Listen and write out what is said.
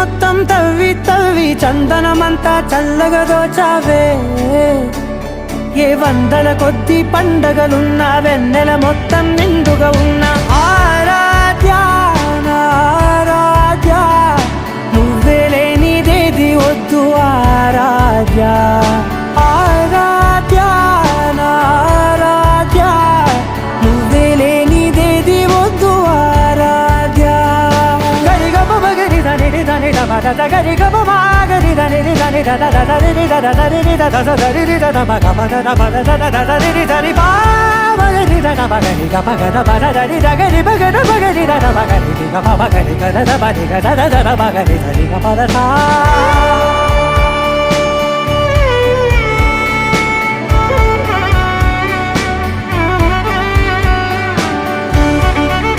మొత్తం తవ్వి తవ్వి చందనమంతా చల్లగా దోచావే ఏ వందల కొద్ది పండగలున్న వెన్నెల మొత్తం నిండుగా ఉన్న ఆరాధ్య నా ఆరాధ్య నువ్వే లేనిదేది వద్దు ఆరాధ్య ఆరాధ్య నా ఆరాధ్య నువ్వే లేనిదేది వద్దు ఆరాధ్య గరిగ బగరి దని దని దమద గరిగ బగరి దని దని దద దరి దద దరి దద దరి దద బగ బద బద దద దరి దరి బా బగరి దద బగరి గ బగ బద దరి దగరి బగర బగరి దద బగరి గ బగరి గ దద బగరి గ దద దద బగరి దరి గ బద